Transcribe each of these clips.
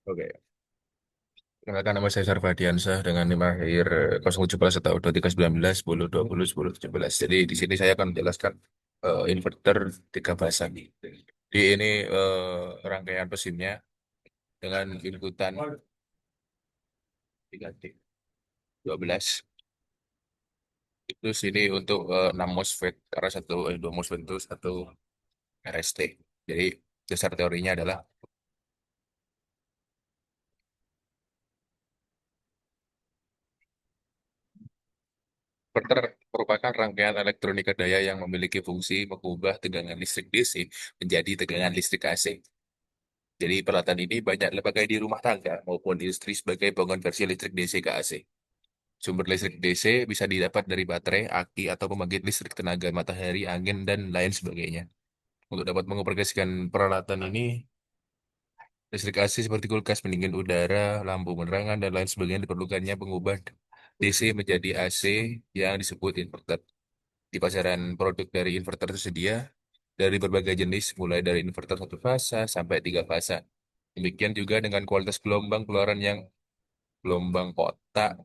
Oke. Kenalkan nama saya Sarfadiansyah dengan NIM akhir 017 atau 2319 10 20 10 17. Jadi di sini saya akan menjelaskan inverter tiga fasa. Di ini rangkaian mesinnya dengan inputan 3T 12. Terus ini untuk 6 MOSFET karena dua MOSFET itu satu RST. Jadi dasar teorinya adalah inverter merupakan rangkaian elektronika daya yang memiliki fungsi mengubah tegangan listrik DC menjadi tegangan listrik AC. Jadi peralatan ini banyak dipakai di rumah tangga maupun industri sebagai pengonversi listrik DC ke AC. Sumber listrik DC bisa didapat dari baterai, aki, atau pembangkit listrik tenaga matahari, angin, dan lain sebagainya. Untuk dapat mengoperasikan peralatan ini, listrik AC seperti kulkas, pendingin udara, lampu penerangan, dan lain sebagainya diperlukannya pengubah DC menjadi AC yang disebut inverter. Di pasaran produk dari inverter tersedia dari berbagai jenis, mulai dari inverter satu fasa sampai tiga fasa. Demikian juga dengan kualitas gelombang keluaran yang gelombang kotak,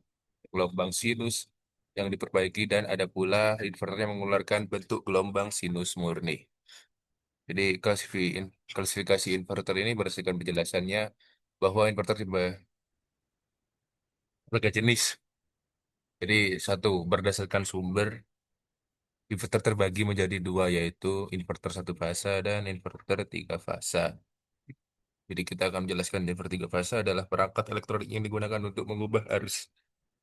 gelombang sinus yang diperbaiki, dan ada pula inverter yang mengeluarkan bentuk gelombang sinus murni. Jadi klasifikasi inverter ini berdasarkan penjelasannya bahwa inverter berbagai jenis. Jadi satu, berdasarkan sumber, inverter terbagi menjadi dua, yaitu inverter satu fasa dan inverter tiga fasa. Jadi kita akan menjelaskan inverter tiga fasa adalah perangkat elektronik yang digunakan untuk mengubah arus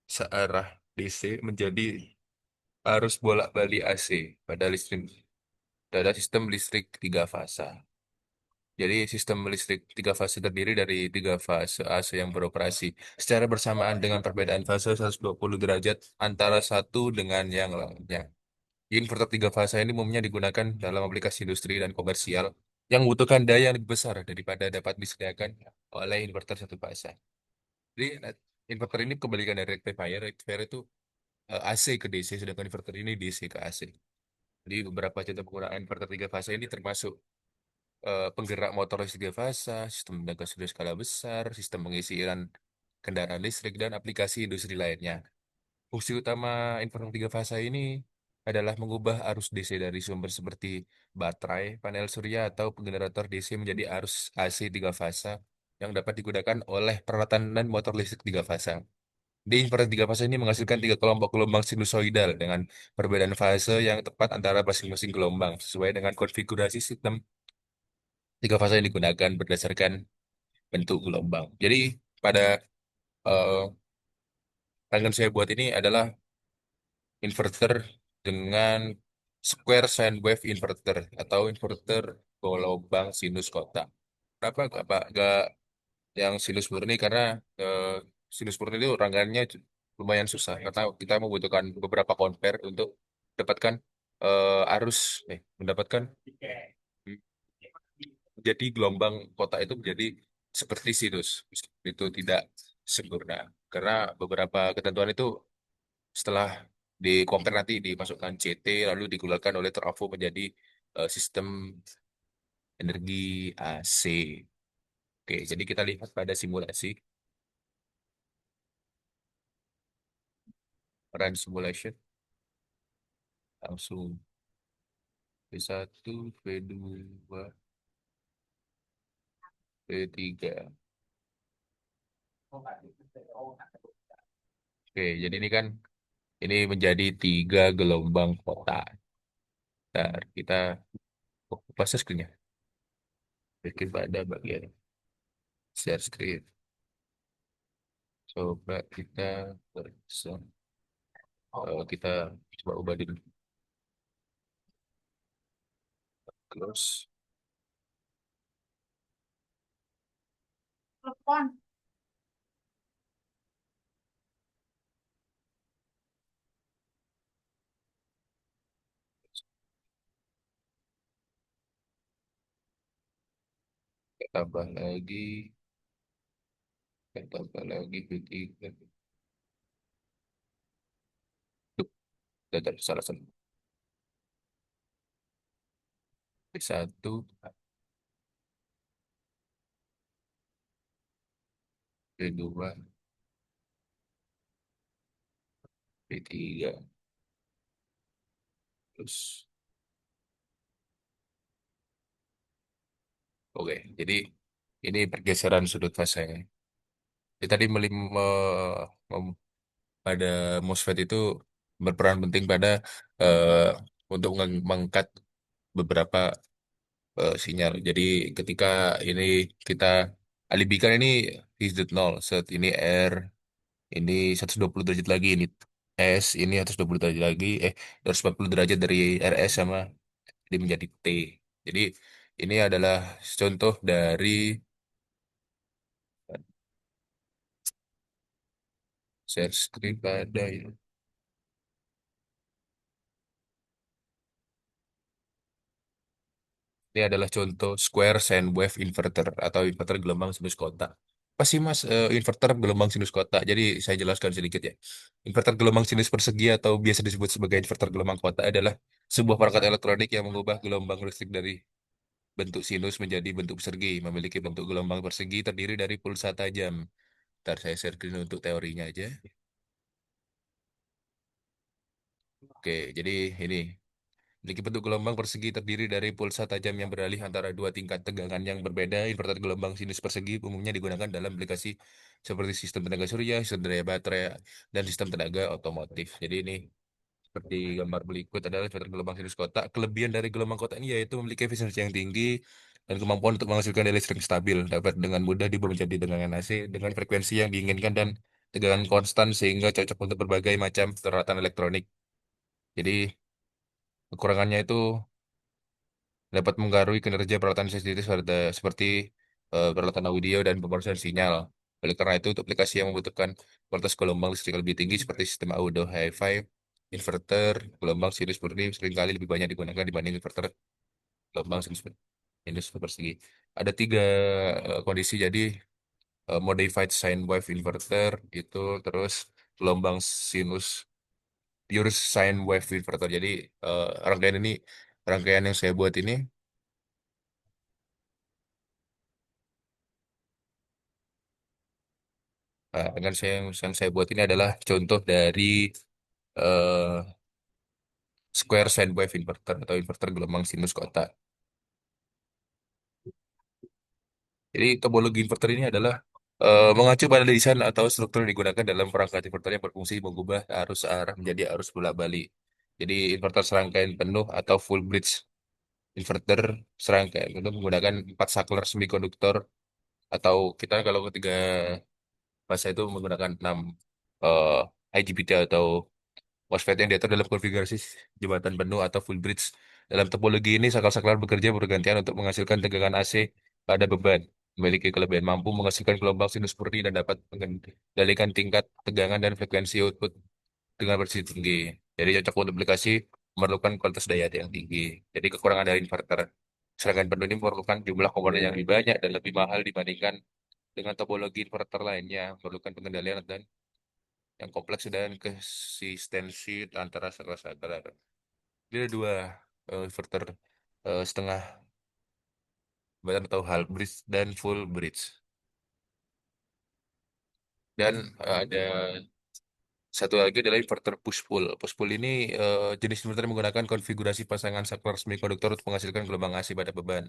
searah DC menjadi arus bolak-balik AC pada listrik pada sistem listrik tiga fasa. Jadi sistem listrik tiga fase terdiri dari tiga fase AC yang beroperasi secara bersamaan dengan perbedaan fase 120 derajat antara satu dengan yang lainnya. Inverter tiga fase ini umumnya digunakan dalam aplikasi industri dan komersial yang membutuhkan daya yang lebih besar daripada dapat disediakan oleh inverter satu fase. Jadi inverter ini kebalikan dari rectifier. Rectifier itu AC ke DC, sedangkan inverter ini DC ke AC. Jadi beberapa contoh penggunaan inverter tiga fase ini termasuk penggerak motor listrik tiga fasa, sistem tenaga surya skala besar, sistem pengisian kendaraan listrik, dan aplikasi industri lainnya. Fungsi utama inverter tiga fasa ini adalah mengubah arus DC dari sumber seperti baterai, panel surya, atau generator DC menjadi arus AC tiga fasa yang dapat digunakan oleh peralatan dan motor listrik tiga fasa. Di inverter tiga fase ini menghasilkan tiga kelompok gelombang sinusoidal dengan perbedaan fase yang tepat antara masing-masing gelombang sesuai dengan konfigurasi sistem tiga fase yang digunakan berdasarkan bentuk gelombang. Jadi pada eh, tangan saya buat ini adalah inverter dengan square sine wave inverter atau inverter gelombang sinus kotak. Kenapa nggak yang sinus murni? Karena eh, sinus murni itu rangkaiannya lumayan susah karena kita membutuhkan beberapa compare untuk mendapatkan arus, mendapatkan jadi gelombang kotak itu menjadi seperti sinus. Itu tidak sempurna karena beberapa ketentuan itu setelah di compare nanti dimasukkan CT lalu digunakan oleh trafo menjadi sistem energi AC. Oke, jadi kita lihat pada simulasi run simulation langsung V1, V2, V3. Oke, jadi ini kan ini menjadi tiga gelombang kotak. Ntar kita kupas screen-nya. Bikin pada bagian share screen. Coba kita kita coba ubah dulu. Close. Kita tambah lagi. Kita tambah lagi V3. Duh, tidak salah salah. V1. P2, P3. Terus, oke. Jadi ini pergeseran sudut fase. Jadi tadi pada MOSFET itu berperan penting pada eh, untuk mengangkat beberapa sinyal. Jadi ketika ini kita alibikan ini Z nol, set ini R, ini 120 derajat lagi, ini S, ini 120 derajat lagi, 240 derajat dari RS sama ini menjadi T. Jadi ini adalah contoh dari share screen pada ya. Ini adalah contoh square sine wave inverter atau inverter gelombang sinus kotak. Apa sih Mas inverter gelombang sinus kotak? Jadi saya jelaskan sedikit ya. Inverter gelombang sinus persegi atau biasa disebut sebagai inverter gelombang kotak adalah sebuah perangkat elektronik yang mengubah gelombang listrik dari bentuk sinus menjadi bentuk persegi, memiliki bentuk gelombang persegi terdiri dari pulsa tajam. Ntar saya share screen untuk teorinya aja. Oke, jadi ini. Memiliki bentuk gelombang persegi terdiri dari pulsa tajam yang beralih antara dua tingkat tegangan yang berbeda. Inverter gelombang sinus persegi umumnya digunakan dalam aplikasi seperti sistem tenaga surya, sistem daya baterai, dan sistem tenaga otomotif. Jadi ini seperti gambar berikut adalah inverter gelombang sinus kotak. Kelebihan dari gelombang kotak ini yaitu memiliki efisiensi yang tinggi dan kemampuan untuk menghasilkan daya listrik stabil. Dapat dengan mudah diubah menjadi tegangan AC dengan frekuensi yang diinginkan dan tegangan konstan sehingga cocok untuk berbagai macam peralatan elektronik. Jadi kekurangannya itu dapat mengaruhi kinerja peralatan sensitif seperti peralatan audio dan pemrosesan sinyal. Oleh karena itu, untuk aplikasi yang membutuhkan kualitas gelombang listrik yang lebih tinggi seperti sistem audio hi-fi, inverter, gelombang sinus murni seringkali lebih banyak digunakan dibanding inverter gelombang sinus persegi. Ada tiga kondisi, jadi modified sine wave inverter itu, terus gelombang sinus pure sine wave inverter. Jadi rangkaian yang saya buat ini dengan yang saya buat ini adalah contoh dari eh, square sine wave inverter atau inverter gelombang sinus kotak. Jadi topologi inverter ini adalah mengacu pada desain atau struktur yang digunakan dalam perangkat inverter yang berfungsi mengubah arus arah menjadi arus bolak-balik. Jadi inverter serangkaian penuh atau full bridge inverter serangkaian penuh menggunakan 4 saklar semikonduktor, atau kita kalau ketiga bahasa itu menggunakan 6 eh, IGBT atau MOSFET yang diatur dalam konfigurasi jembatan penuh atau full bridge. Dalam topologi ini, saklar-saklar bekerja bergantian untuk menghasilkan tegangan AC pada beban. Memiliki kelebihan mampu menghasilkan gelombang sinus murni dan dapat mengendalikan tingkat tegangan dan frekuensi output dengan presisi tinggi. Jadi cocok untuk aplikasi memerlukan kualitas daya yang tinggi. Jadi kekurangan dari inverter. Serangan penuh ini memerlukan jumlah komponen yang lebih banyak dan lebih mahal dibandingkan dengan topologi inverter lainnya. Memerlukan pengendalian dan yang kompleks dan konsistensi antara saklar-saklar. Dia ada dua inverter setengah badan atau half bridge dan full bridge. Dan ada satu lagi adalah inverter push pull. Push pull ini jenis inverter yang menggunakan konfigurasi pasangan saklar semikonduktor untuk menghasilkan gelombang AC pada beban.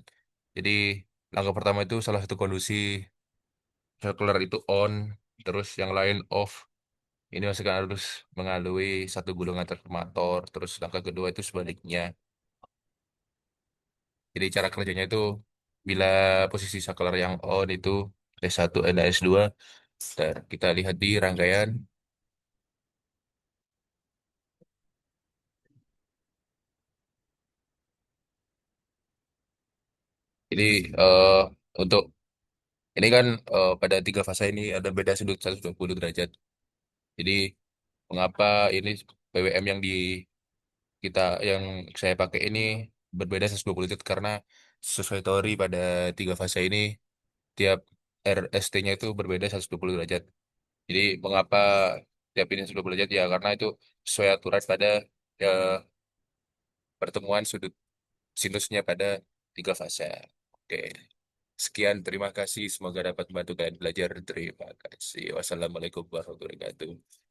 Jadi langkah pertama itu salah satu kondisi saklar itu on, terus yang lain off. Ini masukkan harus mengalui satu gulungan transformator. Terus langkah kedua itu sebaliknya. Jadi cara kerjanya itu bila posisi saklar yang on itu S1 dan S2, dan kita lihat di rangkaian. Jadi eh, untuk ini kan pada tiga fase ini ada beda sudut 120 derajat. Jadi mengapa ini PWM kita yang saya pakai ini berbeda 120 derajat, karena sesuai teori pada tiga fase ini tiap RST-nya itu berbeda 120 derajat. Jadi mengapa tiap ini 120 derajat, ya karena itu sesuai aturan pada eh, pertemuan sudut sinusnya pada tiga fase. Oke. Sekian, terima kasih. Semoga dapat membantu kalian belajar. Terima kasih. Wassalamualaikum warahmatullahi wabarakatuh.